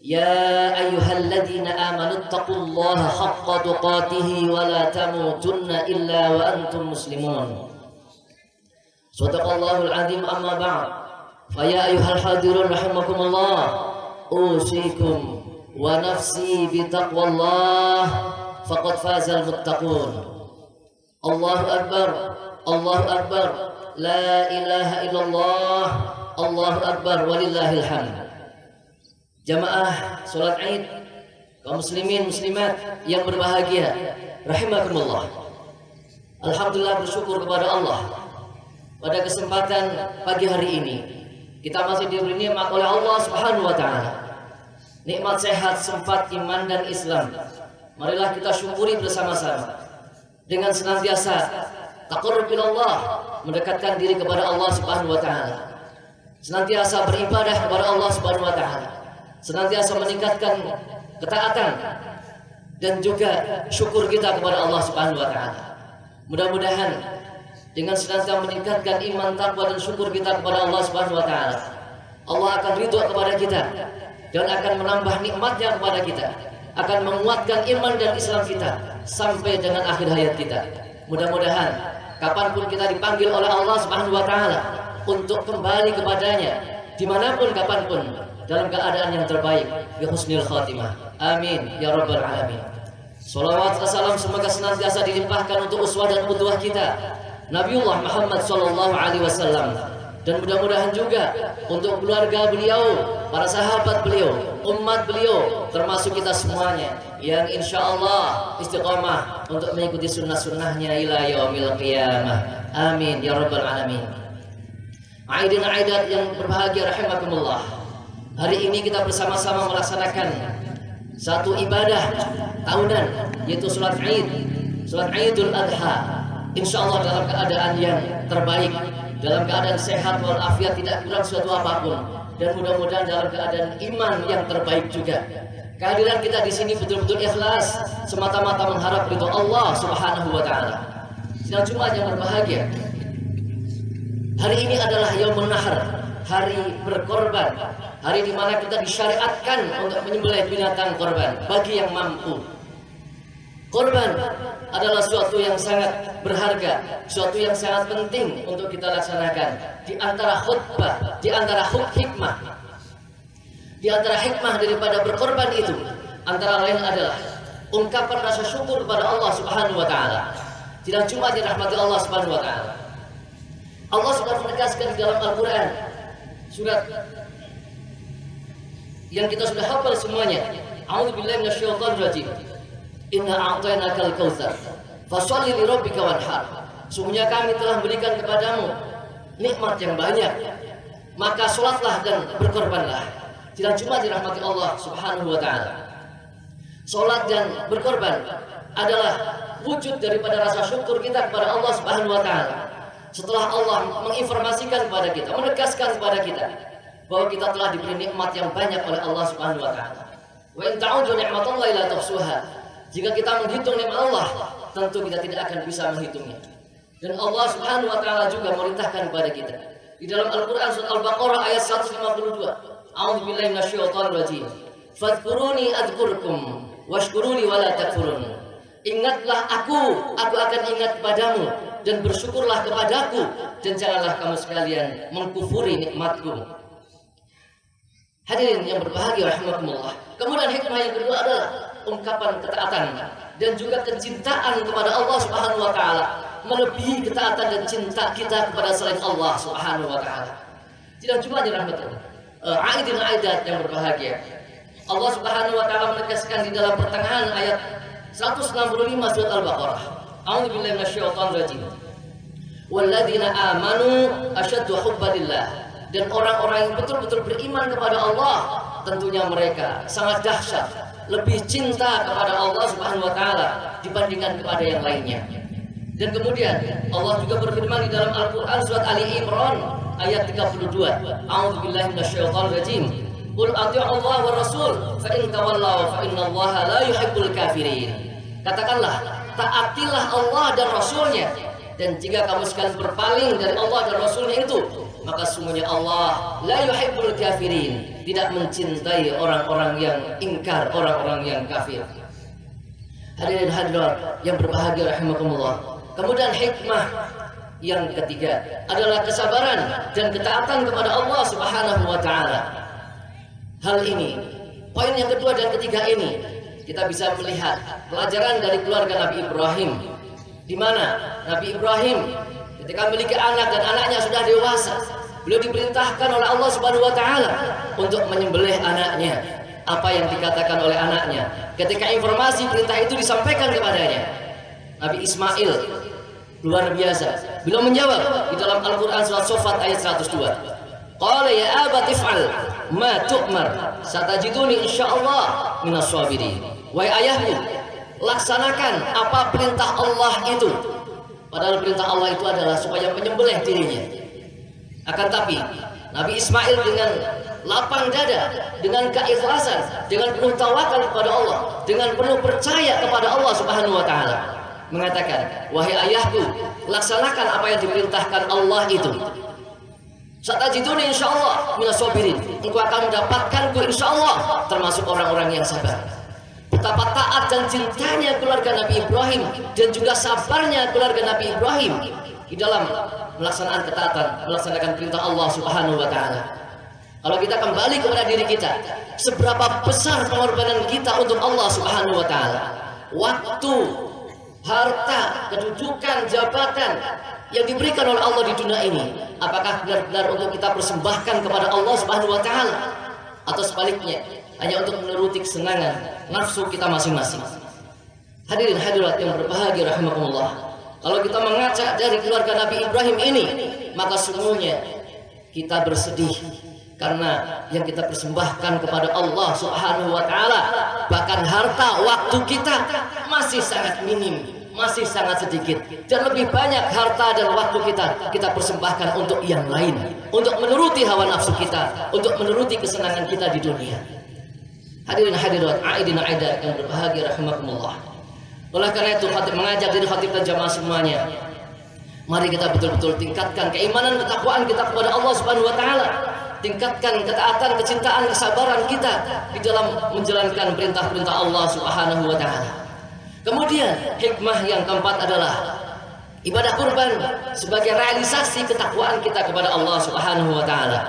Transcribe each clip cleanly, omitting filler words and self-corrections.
يا أيها الذين آمنوا اتقوا الله حق تقاته ولا تموتن إلا وأنتم مسلمون. صدق الله العظيم. أما بعد فيا أيها الحاضرون رحمكم الله أوصيكم ونفسي بتقوى الله فقد فاز المتقون. الله أكبر الله أكبر لا إله إلا الله الله أكبر ولله الحمد. Jamaah sholat Id, kaum muslimin muslimat yang berbahagia, rahimakumullah. Alhamdulillah, bersyukur kepada Allah pada kesempatan pagi hari ini kita masih diberi nikmat oleh Allah Subhanahu wa taala. Nikmat sehat, sempat, iman dan Islam. Marilah kita syukuri bersama-sama dengan senantiasa taqarrub ilallah, mendekatkan diri kepada Allah Subhanahu wa taala. Senantiasa beribadah kepada Allah Subhanahu wa taala. Senantiasa meningkatkan ketaatan dan juga syukur kita kepada Allah Subhanahu wa taala. Mudah-mudahan dengan senantiasa meningkatkan iman, takwa dan syukur kita kepada Allah Subhanahu wa taala, Allah akan ridho kepada kita dan akan menambah nikmatnya kepada kita, akan menguatkan iman dan Islam kita sampai dengan akhir hayat kita. Mudah-mudahan kapanpun kita dipanggil oleh Allah Subhanahu wa taala untuk kembali kepadanya, dimanapun kapanpun, dalam keadaan yang terbaik, bi husnil khatimah. Amin ya rabbal alamin. Salawat dan salam semoga senantiasa dilimpahkan untuk uswah dan qudwah kita, Nabiullah Muhammad sallallahu alaihi wasallam, dan mudah-mudahan juga untuk keluarga beliau, para sahabat beliau, umat beliau, termasuk kita semuanya yang insyaallah istiqamah untuk mengikuti sunnah-sunnahnya ila yaumil qiyamah. Amin ya rabbal alamin. Aidin aidat yang berbahagia rahimakumullah. Hari ini kita bersama-sama melaksanakan satu ibadah tahunan, yaitu sholat Id, sholat Idul Adha. Insya Allah dalam keadaan yang terbaik, dalam keadaan sehat walafiat, tidak kurang suatu apapun, dan mudah-mudahan dalam keadaan iman yang terbaik juga. Kehadiran kita di sini betul-betul ikhlas, semata-mata mengharap ridho Allah Subhanahu wa taala. Sidang Jumat yang berbahagia. Hari ini adalah Yaumun Nahar, hari berkorban, hari di mana kita disyariatkan untuk menyembelih binatang korban bagi yang mampu. Korban adalah suatu yang sangat berharga, suatu yang sangat penting untuk kita laksanakan. Di antara khutbah, di antara hikmah, di antara hikmah daripada berkorban itu, antara lain adalah ungkapan rasa syukur kepada Allah Subhanahu wa taala. Tidak cuma dirahmati Allah Subhanahu wa taala. Allah sudah menegaskan di dalam Al-Qur'an, surat yang kita sudah hafal semuanya. A'udzubillahi minasyaitonir rajim. Inna a'tainakal kautsar fasholli li rabbika wanhar. Sungguhnya kami telah berikan kepadamu nikmat yang banyak, maka salatlah dan berkorbanlah. Tidak cuma dirahmati Allah Subhanahu wa taala. Salat dan berkorban adalah wujud daripada rasa syukur kita kepada Allah Subhanahu wa taala. Setelah Allah menginformasikan kepada kita, menegaskan kepada kita bahwa kita telah diberi nikmat yang banyak oleh Allah Subhanahu wa taala. Wa in ta'udu ni'matallahi la tuhsuha. Jika kita menghitung nikmat Allah, tentu kita tidak akan bisa menghitungnya. Dan Allah Subhanahu wa taala juga merintahkan kepada kita di dalam Al-Qur'an surat Al-Baqarah ayat 152. A'udzubillahi minasyaitonir rajim. Fadhkuruni adzkurkum washkuruni wa la takfurun. Ingatlah aku akan ingat kepadamu, dan bersyukurlah kepadaku, dan janganlah kamu sekalian mengkufuri nikmatku. Hadirin yang berbahagia rahimakumullah. Kemudian hikmah yang kedua adalah ungkapan ketaatan dan juga kecintaan kepada Allah Subhanahu wa taala, melebihi ketaatan dan cinta kita kepada selain Allah Subhanahu wa taala. Tidak cuma dirahmati aidin aidat yang berbahagia. Allah Subhanahu wa taala menegaskan di dalam pertengahan ayat 165 surat Al-Baqarah. A'udzubillahi minasyaitonir rajim. Walladzina amanu asyaddu hubbalillah. Dan orang-orang yang betul-betul beriman kepada Allah, tentunya mereka sangat dahsyat, lebih cinta kepada Allah Subhanahu wa taala dibandingkan kepada yang lainnya. Dan kemudian Allah juga berfirman di dalam Al-Qur'an surat Ali Imran ayat 32. A'udzubillahi minasyaitonir rajim. Qul atii'u Allah wa rasul fa in tawallaw fa innallaha la yuhibbul kafirin. Katakanlah, taatilah Allah dan Rasulnya Dan jika kamu sekalian berpaling dari Allah dan Rasulnya itu, maka sungguhnya Allah la yuhibbul kafirin, tidak mencintai orang-orang yang ingkar, orang-orang yang kafir. Hadirin hadirat yang berbahagia rahimakumullah. Kemudian hikmah yang ketiga adalah kesabaran dan ketaatan kepada Allah Subhanahu wa taala. Hal ini, poin yang kedua dan ketiga ini, kita bisa melihat pelajaran dari keluarga Nabi Ibrahim, di mana Nabi Ibrahim ketika memiliki anak dan anaknya sudah dewasa, beliau diperintahkan oleh Allah Subhanahu wa taala untuk menyembelih anaknya. Apa yang dikatakan oleh anaknya ketika informasi perintah itu disampaikan kepadanya? Nabi Ismail luar biasa, beliau menjawab di dalam Al-Qur'an surat Saffat ayat 102. Qala ya abati fa'al ma tu'mar satajiduni insyaallah minas sabirin. Wahai ayahku, laksanakan apa perintah Allah itu. Padahal perintah Allah itu adalah supaya menyembelih dirinya. Akan tapi Nabi Ismail dengan lapang dada, dengan keikhlasan, dengan penuh tawakal kepada Allah, dengan penuh percaya kepada Allah Subhanahu wa taala, mengatakan, wahai ayahku, laksanakan apa yang diperintahkan Allah itu. Satajiduni insyaallah minas sabirin. Engkau akan mendapatkanku insyaallah termasuk orang-orang yang sabar. Betapa taat dan cintanya keluarga Nabi Ibrahim dan juga sabarnya keluarga Nabi Ibrahim di dalam melaksanakan perintah Allah Subhanahu wa taala. Kalau kita kembali kepada diri kita, seberapa besar pengorbanan kita untuk Allah Subhanahu wa taala. Waktu, harta, kedudukan, jabatan yang diberikan oleh Allah di dunia ini, apakah benar-benar untuk kita persembahkan kepada Allah Subhanahu wa taala, atau sebaliknya hanya untuk menuruti kesenangan nafsu kita masing-masing? Hadirin hadirat yang berbahagia rahimakumullah. Kalau kita mengaca dari keluarga Nabi Ibrahim ini, maka sungguhnya kita bersedih karena yang kita persembahkan kepada Allah Subhanahu wa taala, bahkan harta, waktu kita masih sangat minim, masih sangat sedikit, dan lebih banyak harta dan waktu kita persembahkan untuk yang lain, untuk menuruti hawa nafsu kita, untuk menuruti kesenangan kita di dunia. Hadirin hadirat aidina aidat yang berbahagia rahimakumullah. Oleh karena itu khatib mengajak diri khatib dan jamaah semuanya, mari kita betul-betul tingkatkan keimanan, ketakwaan kita kepada Allah Subhanahu wa taala. Tingkatkan ketaatan, kecintaan, kesabaran kita di dalam menjalankan perintah-perintah Allah Subhanahu wa taala. Kemudian hikmah yang keempat adalah ibadah kurban sebagai realisasi ketakwaan kita kepada Allah Subhanahu wa taala.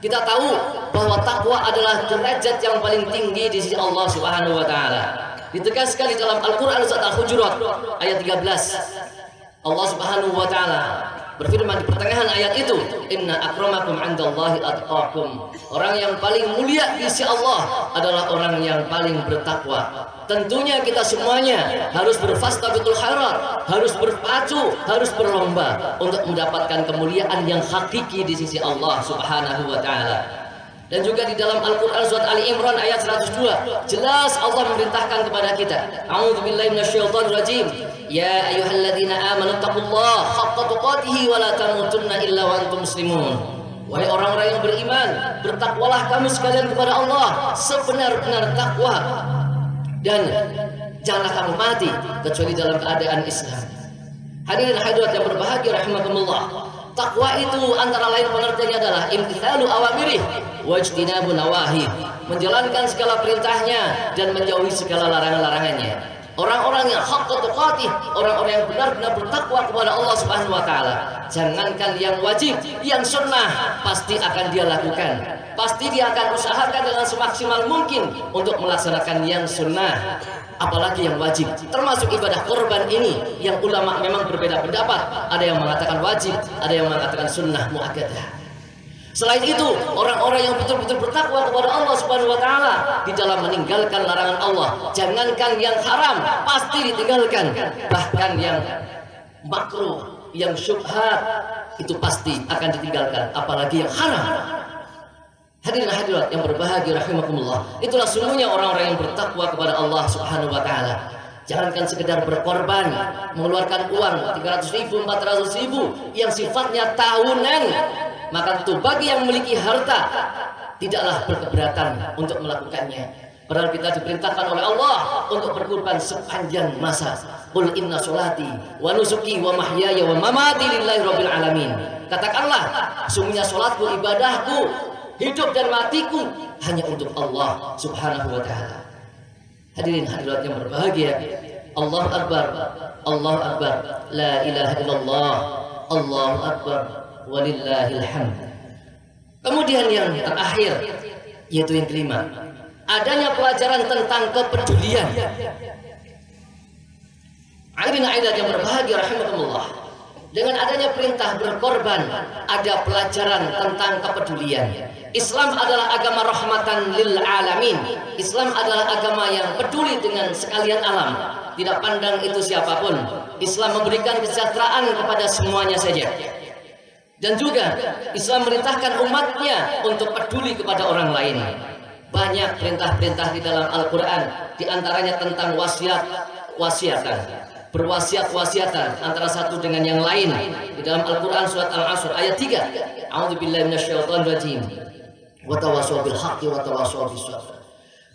Kita tahu bahwa takwa adalah derajat yang paling tinggi di sisi Allah Subhanahu wa taala. Ditegaskan di dalam Al-Qur'an surat Al-Hujurat ayat 13. Allah Subhanahu wa taala berfirman di pertengahan ayat itu, inna akramakum 'indallahi atqakum. Orang yang paling mulia di sisi Allah adalah orang yang paling bertakwa. Tentunya kita semuanya harus berfastabiqul khairat, harus berpacu, harus berlomba untuk mendapatkan kemuliaan yang hakiki di sisi Allah Subhanahu wa taala. Dan juga di dalam Al-Qur'an surat Ali Imran ayat 102, jelas Allah memerintahkan kepada kita, a'udzubillahi minasyaitonir rajim. Ya ayyuhalladzina amanu taqullaha haqqa tuqatih wa la tamutunna illa wa antum muslimun. Wahai orang-orang yang beriman, bertakwalah kamu sekalian kepada Allah sebenar-benar takwa, dan janganlah kamu mati kecuali dalam keadaan Islam. Hadirin hadirat yang berbahagia rahimakumullah. Takwa itu antara lain pengertiannya adalah imtithalu awamirih wajtinabu nawahi, menjalankan segala perintahnya dan menjauhi segala larangan-larangannya. Orang-orang yang haqqa tuqatih, orang-orang yang benar-benar bertakwa kepada Allah Subhanahu wa taala, jangankan yang wajib, yang sunnah pasti akan dia lakukan. Pasti dia akan usahakan dengan semaksimal mungkin untuk melaksanakan yang sunnah, apalagi yang wajib. Termasuk ibadah korban ini yang ulama memang berbeda pendapat. Ada yang mengatakan wajib, ada yang mengatakan sunnah muakkadah. Selain itu, orang-orang yang betul-betul bertakwa kepada Allah Subhanahu wa taala di dalam meninggalkan larangan Allah, jangankan yang haram pasti ditinggalkan, bahkan yang makruh, yang syubhat itu pasti akan ditinggalkan, apalagi yang haram. Hadirin hadirat yang berbahagia rahimakumullah. Itulah sungguhnya orang-orang yang bertakwa kepada Allah Subhanahu wa taala. Jangankan sekedar berkorban, mengeluarkan uang 300.000, 400.000 yang sifatnya tahunan, maka itu bagi yang memiliki harta tidaklah berkeberatan untuk melakukannya. Padahal kita diperintahkan oleh Allah untuk berkorban sepanjang masa. Qul inna sholati wa nusuki wa mahyaya wa mamati lillahi rabbil alamin. Katakanlah, sungguhnya salatku, ibadahku, hidup dan matiku hanya untuk Allah Subhanahu wa taala. Hadirin hadirat yang berbahagia, Allahu Akbar, Allahu Akbar, la ilaha illallah, Allahu Akbar, walillahil hamd. Kemudian yang terakhir, yaitu yang kelima, adanya pelajaran tentang kepedulian. Hadirin hadirat yang berbahagia rahimakumullah. Dengan adanya perintah berkorban, ada pelajaran tentang kepedulian. Islam adalah agama rahmatan lil alamin. Islam adalah agama yang peduli dengan sekalian alam. Tidak pandang itu siapapun. Islam memberikan kesejahteraan kepada semuanya saja. Dan juga Islam merintahkan umatnya untuk peduli kepada orang lain. Banyak perintah-perintah di dalam Al-Quran, di antaranya tentang wasiatan, berwasiat-wasiatan antara satu dengan yang lain. Di dalam Al-Quran surat Al-Asr ayat 3, A'udzubillahi minasyaitonirrajim, wa tawassaw bil haqqi wa tawassaw bis sabr.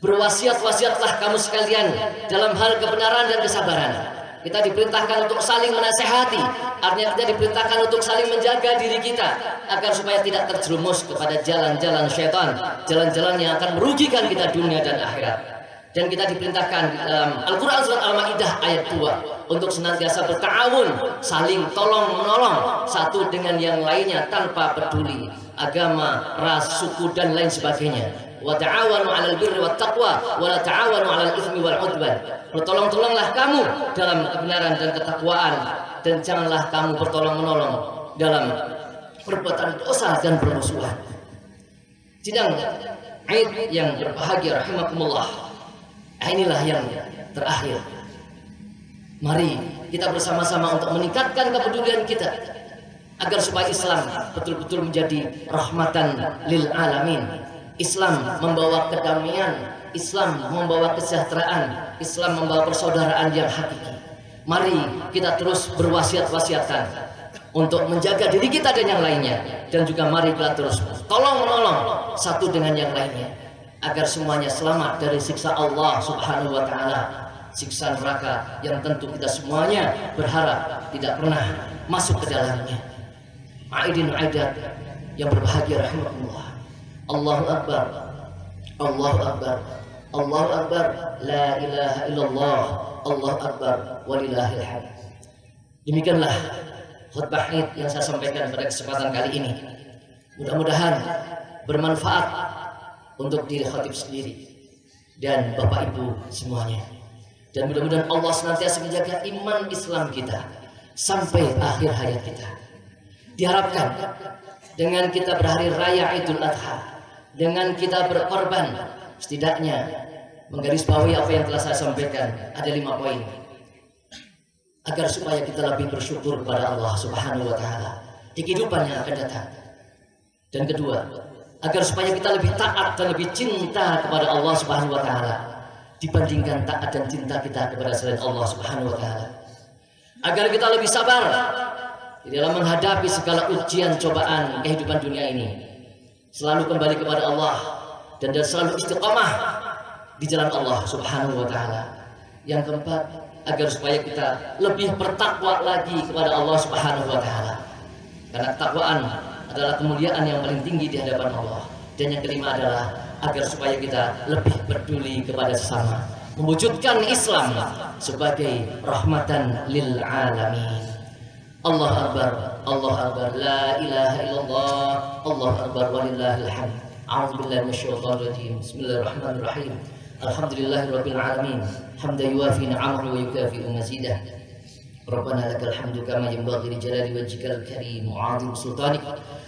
Berwasiat-wasiatlah kamu sekalian dalam hal kebenaran dan kesabaran. Kita diperintahkan untuk saling menasehati, artinya kita diperintahkan untuk saling menjaga diri kita agar supaya tidak terjerumus kepada jalan-jalan syaitan, jalan-jalan yang akan merugikan kita dunia dan akhirat. Dan kita diperintahkan dalam Al-Quran surat Al-Ma'idah ayat 2 untuk senantiasa berta'awun, saling tolong-menolong satu dengan yang lainnya tanpa peduli agama, ras, suku dan lain sebagainya. Wa ta'awanu 'alal birri wat taqwa wa la ta'awanu 'alal itsmi wal 'udwan. Bertolong-tolonglah kamu dalam kebenaran dan ketakwaan, dan janganlah kamu bertolong-menolong dalam perbuatan dosa dan permusuhan. Sidang Aid yang berbahagia rahimakumullah. Inilah yang terakhir. Mari kita bersama-sama untuk meningkatkan kepedulian kita agar supaya Islam betul-betul menjadi rahmatan lil alamin. Islam membawa kedamaian, Islam membawa kesejahteraan, Islam membawa persaudaraan yang hakiki. Mari kita terus berwasiat-wasiatan untuk menjaga diri kita dan yang lainnya, dan juga mari kita terus tolong-menolong satu dengan yang lainnya agar semuanya selamat dari siksa Allah Subhanahu wa taala, siksa neraka yang tentu kita semuanya berharap tidak pernah masuk ke dalamnya. Aidin aidat yang berbahagia rahimakumullah. Allahu Akbar, Allahu Akbar, Allahu Akbar, la ilaha illallah, Allahu Akbar, walillahil hamd. Demikianlah khutbah Id yang saya sampaikan pada kesempatan kali ini. Mudah-mudahan bermanfaat untuk diri khatib sendiri dan Bapak Ibu semuanya. Dan mudah-mudahan Allah senantiasa menjaga iman Islam kita sampai akhir hayat kita. Diharapkan dengan kita berhari raya Idul Adha, dengan kita berkorban, setidaknya menggarisbawahi apa yang telah saya sampaikan, ada 5 poin agar supaya kita lebih bersyukur kepada Allah Subhanahu wa taala di kehidupan yang akan datang. Dan kedua, agar supaya kita lebih taat dan lebih cinta kepada Allah Subhanahu wa taala dibandingkan taat dan cinta kita kepada selain Allah Subhanahu wa taala. Agar kita lebih sabar di dalam menghadapi segala ujian cobaan kehidupan dunia ini, selalu kembali kepada Allah dan selalu istiqamah di jalan Allah Subhanahu wa taala. Yang keempat, agar supaya kita lebih bertakwa lagi kepada Allah Subhanahu wa taala. Karena ketakwaan adalah kemuliaan yang paling tinggi di hadapan Allah. Dan yang kelima adalah agar supaya kita lebih peduli kepada sesama, mewujudkan Islam sebagai rahmatan lil alamin. Allah Akbar, Allah Akbar, la ilaha illallah, Allah Akbar, walillahil hamd. A'udzubillahi minasyaitonir rajim. Bismillahirrahmanirrahim. Alhamdulillahirabbil alamin. Hamdan yuwafi ni'amahu wa yukafi'u mazidah. Rabbana lakal hamdu kama yanbaghi li jalali wajhikal karim wa 'azimi sultanik.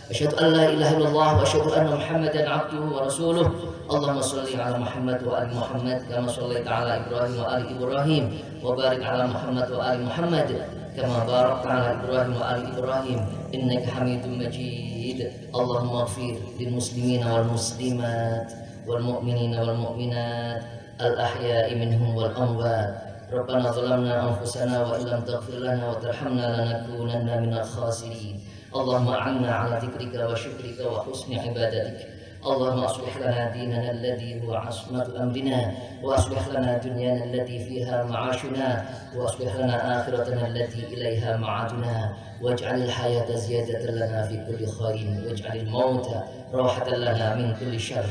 Asyhadu an la ilaha illallah wa asyhadu anna Muhammadan 'abduhu wa rasuluh. Allahumma shalli 'ala Muhammad wa ali Muhammad kama shallaita 'ala Ibrahim wa ali Ibrahim wa barik 'ala Muhammad wa ali Muhammad kama barakta 'ala Ibrahim wa ali Ibrahim innaka Hamidum Majid. Allahumma ighfir lil muslimina wal muslimat wal mu'minina wal mu'minat al ahya'i minhum wal amwat. Rabbana zalamna anfusana wa illam taghfir lana wa tarhamna lanakunanna minal khasirin. Allahumma a'inna 'ala dzikrika wa syukrika wa husni ibadatik. اللهم أصلح لنا ديننا الذي هو عصمة أمرنا، وأصلح لنا دنيانا التي فيها معاشنا، وأصلح لنا آخرتنا التي إليها معادنا، واجعل الحياة زيادة لنا في كل خير، واجعل الموت راحة لنا من كل شر.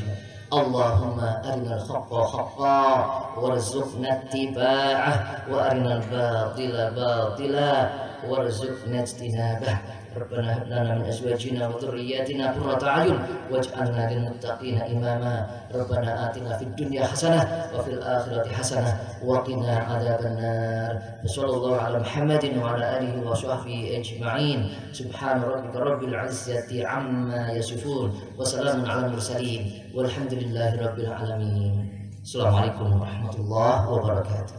اللهم أرنا الحق حقا وارزقنا اتباعه، وأرنا الباطل باطلا وارزقنا اجتنابه. ربنا هب لنا من أزواجنا وذرياتنا قرة أعين واجعلنا للمتقين إماما. ربنا آتنا في الدنيا حسنة وفي الآخرة حسنة وقنا عذاب النار. صلى الله على محمد وعلى آله وصحبه أجمعين. سبحان ربك رب العزة عما يصفون وسلام على المرسلين والحمد لله رب العالمين. السلام عليكم ورحمة الله وبركاته.